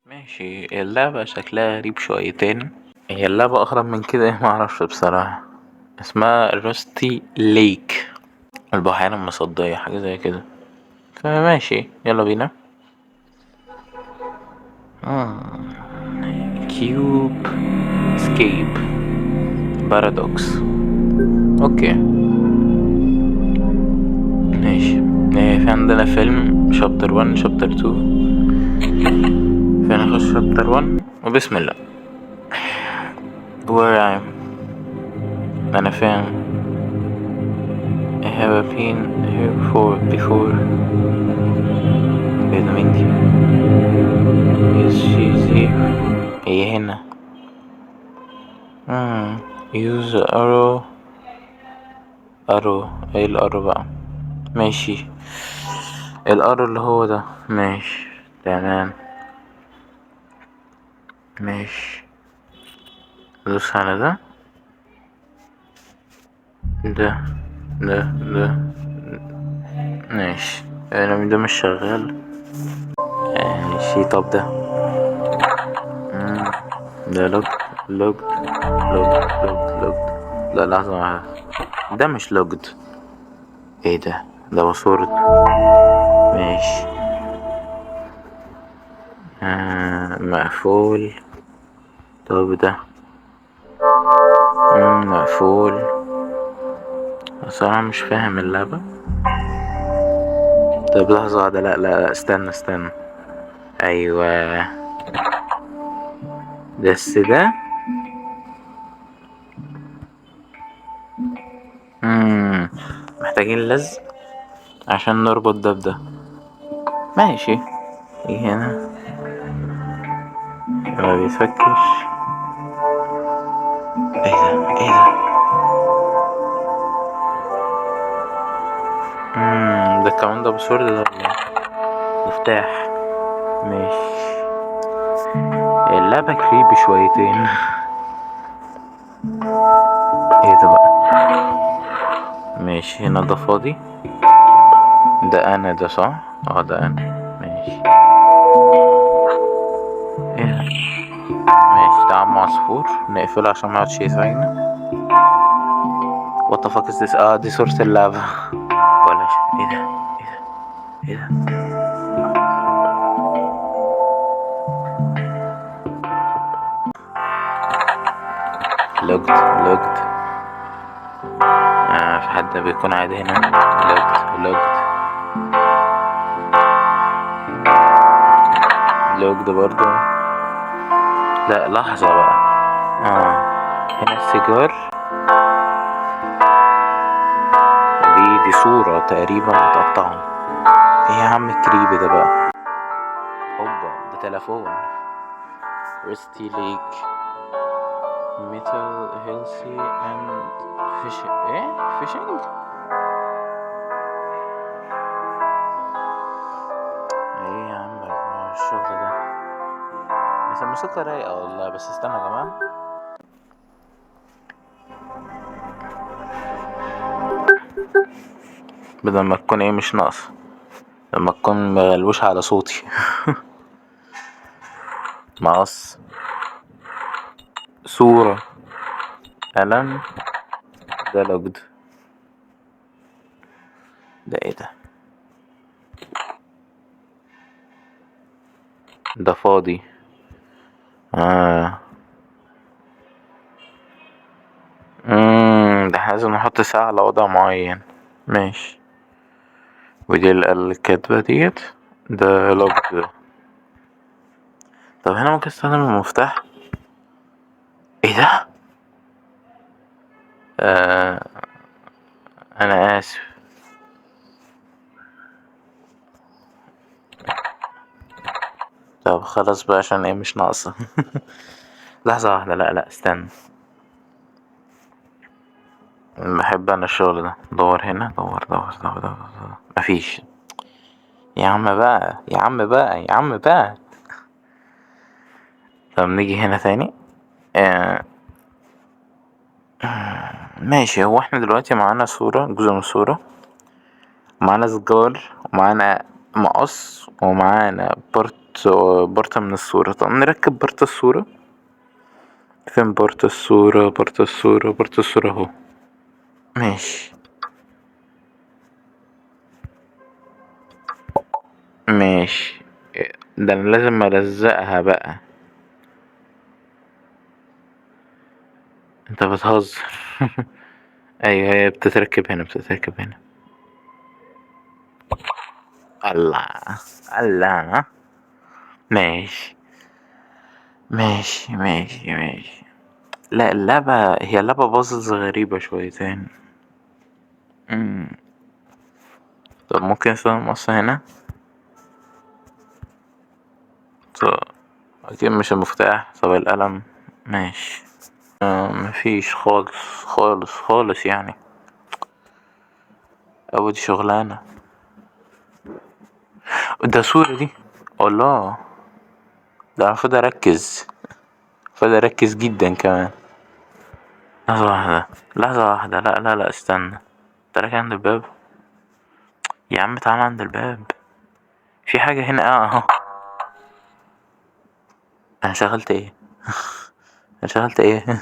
ماشي. اللعبة شكلها غريب شويتين. هي اللعبة أغرب من كده إيه معرفش بصراحة. اسمها روستي ليك، البحيرة المصدية حاجة زي كده. فماشي يلا بينا. كيوب اسكيب بارادوكس. اوكي ماشي. في عندنا فيلم شابتر 1 شابتر 2. فنخش شابتر 1 وبسم الله. where I am. أنا فين؟ I have been here before. ايه ده مين دي؟ is she here؟ هي هنا. use arrow. ايه الارو بقى؟ ماشي. الارو اللي هو ده. ماشي تمام. ماشي ندوس على ده. ده ماشي. انا ده مش شغال. ماشي طب ده. ده لوجد. لا لحظة واحدة. ده مش لوجد. ايه ده باسورد. ماشي. مقفول. طب ده مقفول. صراحة مش فاهم اللعبة. طب لحظة واحدة. لا استنى. ايوه بس ده. محتاجين لزق عشان نربط ده بده. ماشي. ايه هنا ما بيفكش. ايه ده ده كمان ده باسورد ده ولا مفتاح. ماشي. اللعبة كريبي شويتين. ايه ده بقى؟ ماشي هنا ده فاضي. ده انا ده صح. ده انا. ماشي. ايه ده؟ ماشي ده عم عصفور. نقفله عشان ميقعدش يزعجنا. What the fuck is this؟ دي صورة اللعبة. ولا ايه ده لوجد. في حد بيكون عادي هنا. لوجد برضو. لا لحظة بقى. هنا السيجار. دي صورة تقريبا متقطعة. ايه يا عم الكريبي ده بقى؟ اوبا ده تلفون. ريستي ليك ميتال هيلسي اند فيشنج. ايه يا عم الشغل ده؟ بس الموسيقى رايقة والله. بس استنى يا جماعة. بدل ما تكون مش ناقصة. لما تكون مغلوش على صوتي. مقص. صورة. قلم. ده لوجد. ده ايه ده فاضي. ده لازم نحط ساعة على وضع معين. ماشي. ودي الكاتبة ديت. ده لوجد. طب هنا ممكن استخدم المفتاح. ايه ده؟ انا اسف. طب خلاص بقى عشان مش ناقصة. لحظة واحدة. لا استنى. بحب انا الشغل ده. دور هنا. دور. مفيش. يا عم بقى. طب نيجي هنا تاني. ماشي. هو احنا دلوقتي معانا صورة. جزء من الصورة. معانا سجار ومعانا مقص ومعانا بارت بارتة من الصورة. طب نركب بارتة الصورة. فين بارتة الصورة؟ بارتة الصورة، بارتة الصورة اهو. ماشي ماشي. ده انا لازم الزقها بقى. انت بتهزر. ايوه هي بتتركب هنا، بتتركب هنا. الله. الله. ماشي ماشي. لا اللعبة، هي اللعبة بازلز غريبة شويتين. مم. طب ممكن استخدم اصلا هنا. طب اكيد مش المفتاح. طب القلم. ماشي. مفيش خالص خالص خالص يعني. أو دي شغلانة. ده صورة دي. الله. ده المفروض أركز. المفروض أركز جدا كمان. لحظة واحدة. لحظة واحدة. لا استنى. تراك عند الباب. يا عم تعالى عند الباب. في حاجة هنا اهو. أنا شغلت ايه؟ أنا شغلت ايه؟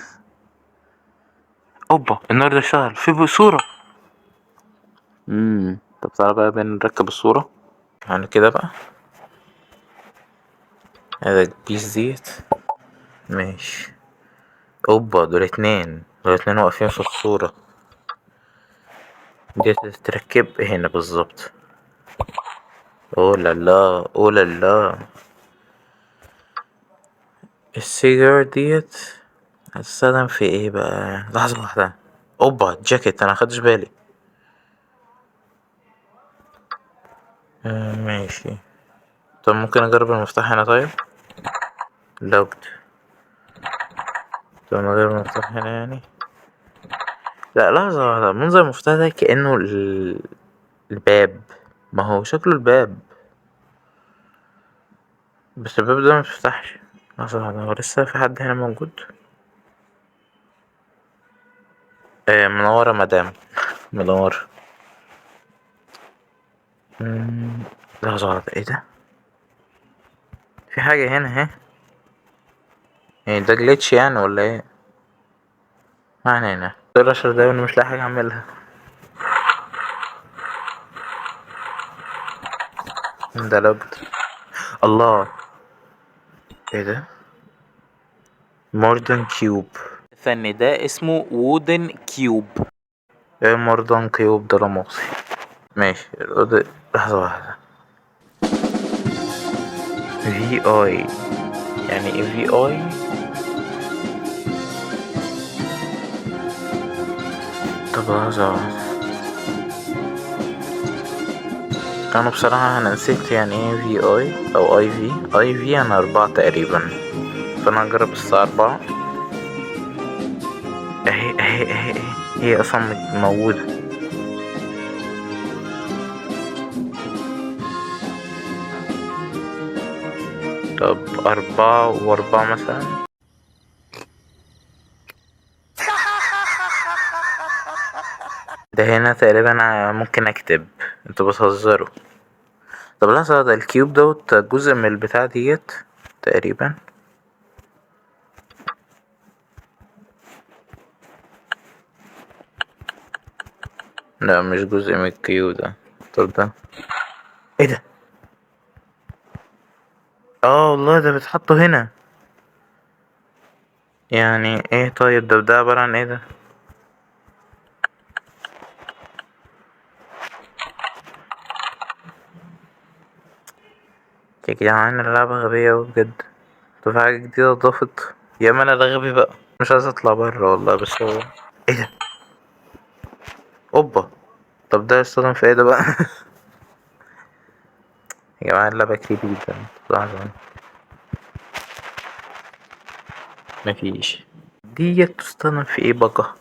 اوبا النار ده اشتغل في صورة. طب تعالى بقى بنركب الصورة. يعني كده بقى. هذا البيس ديت. ماشي. اوبا دول اتنين. دول اتنين واقفين في الصورة. ديت تتركب هنا بالظبط. اوه لا لا اوه لا لا. السيجار ديت هتستخدم في ايه بقى؟ لحظة واحدة. اوبا جاكيت انا مخدتش بالي. ماشي. طب ممكن اجرب المفتاح هنا طيب. لوكد. طب اجرب المفتاح هنا يعني. لا لحظة واحدة. منظر المفتاح ده كأنه الباب. ما هو شكله الباب. بس الباب ده مفتحش. لحظة واحدة. هو لسه في حد هنا موجود؟ منورة مدام. منور. لحظة واحدة. ايه ده؟ في حاجة هنا اهي. يعني ده جليتش يعني ولا ايه؟ ما علينا. دول 10 دقايق وانا مش لاقي حاجة اعملها. ده لوجد. الله. ايه ده؟ موردن كيوب. الفن ده اسمه وودن كيوب. ايه موردن كيوب ده؟ لا مؤاخذة. ماشي الأوضة. لحظة واحدة. في اي. يعني ايه في اي؟ طب لحظة واحدة. انا بصراحة انا نسيت يعني ايه في اي او اي في. اي في انا 4 تقريبا. فانا هجرب الساعة 4. اهي. هي اصلا موجودة. طب 4 و4 مثلا. ده هنا تقريبا ممكن اكتب. انتوا بتهزروا. طب لحظة. ده الكيوب دوت جزء من البتاع ديت تقريبا. لا مش جزء من الكيوب ده. طب ده ايه ده؟ اه والله ده بتحطه هنا. يعني ايه طيب؟ ده عبارة عن ايه ده؟ يا جدعان اللعبة غبية اوي بجد. طب في حاجة جديدة اتضافت. يا اما انا ده غبي بقى. مش عايز اطلع برا والله. بس هو ايه ده؟ اوبا. طب ده يستخدم في ايه ده بقى؟ يا جماعة اللعبة كريبي جدا. لحظة. مفيش. ديت تستخدم في ايه بقى؟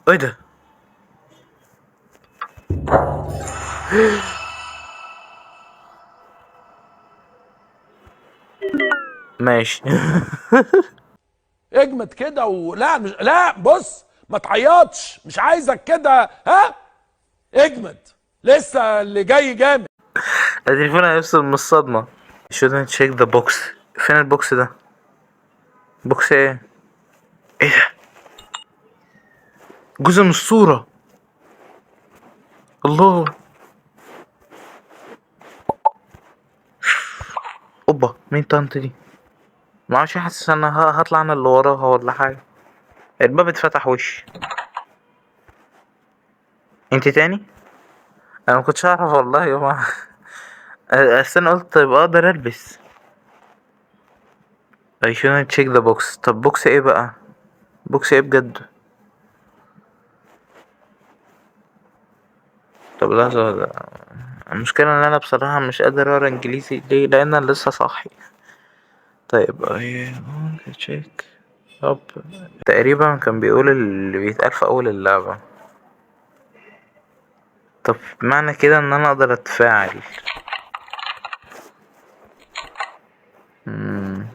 ايه ده؟ ماشي. اجمد كده ولا مش لا بص ما تعيطش مش عايزك كده ها. اجمد، لسه اللي جاي جامد. التليفون هيفصل من الصدمة. shouldn't check the box. فين البوكس ده؟ بوكس ايه؟ ايه ده؟ جزء من الصورة. الله. اوبا، مين طنط دي؟ معرفش، حاسس ان هطلع انا اللي وراها ولا حاجة. الباب اتفتح وش. انت تاني؟ انا مكنتش اعرف والله يا جماعة. استنى، قلت طيب اقدر البس. I shouldn't check the box. طب بوكس ايه بقى؟ بوكس ايه بجد؟ طب لحظة. المشكلة ان انا بصراحة مش قادر اقرا انجليزي. ليه؟ لان انا لسه صاحي. طيب check up. تقريبا كان بيقول اللي بيتقال في اول اللعبة. طب معنى كده ان انا اقدر اتفاعل. مم.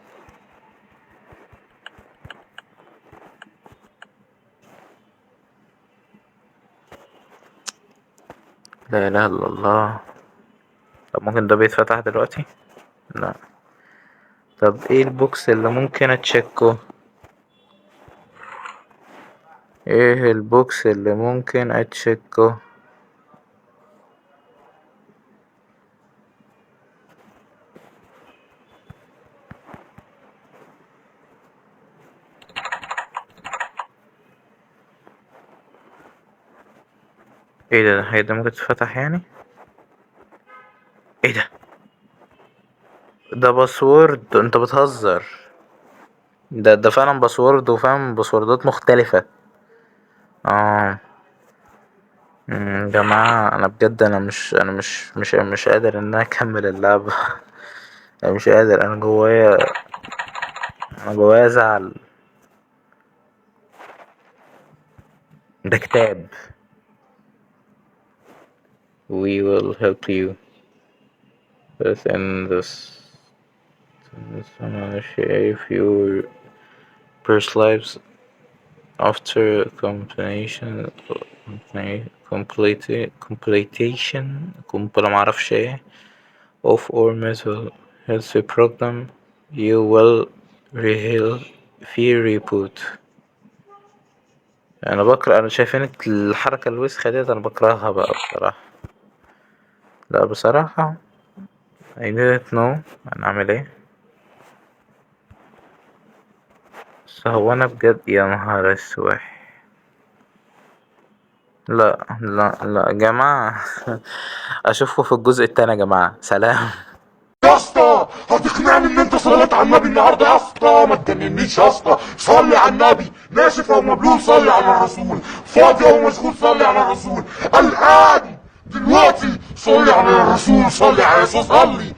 لا اله الا الله. طب ممكن ده بيتفتح دلوقتي؟ لا. طب ايه البوكس اللي ممكن اتشيكه؟ ايه البوكس اللي ممكن اتشيكه؟ ايه ده؟ هي ده ممكن تتفتح يعني؟ ايه ده؟ ده باسورد؟ انت بتهزر. ده فعلا باسورد، وفاهم باسوردات مختلفة. اه. جماعة، انا بجد انا مش قادر ان انا اكمل اللعبة. انا مش قادر. انا جوايا زعل. ده كتاب. We will help you within this if your first lives after completion معرفش ايه of or mental health program you will reheal في reboot. انا بكره. انا شايفين الحركة الوسخة ديت انا بكرهها بقى بصراحة. لا بصراحة I didn't know. هنعمل ايه؟ بس هو انا بجد يا نهار اسوح. لا لا لا يا جماعة. اشوفكم في الجزء التاني يا جماعة. سلام. يا اسطى هتقنعني ان انت صليت على النبي النهارده يا اسطى؟ ما تجننيش يا اسطى، صلي على النبي. ناشف او مبلول صلي على الرسول، فاضي او مشغول صلي على الرسول، الان دلوقتي صلي على الرسول، صلي على يسوع، صلي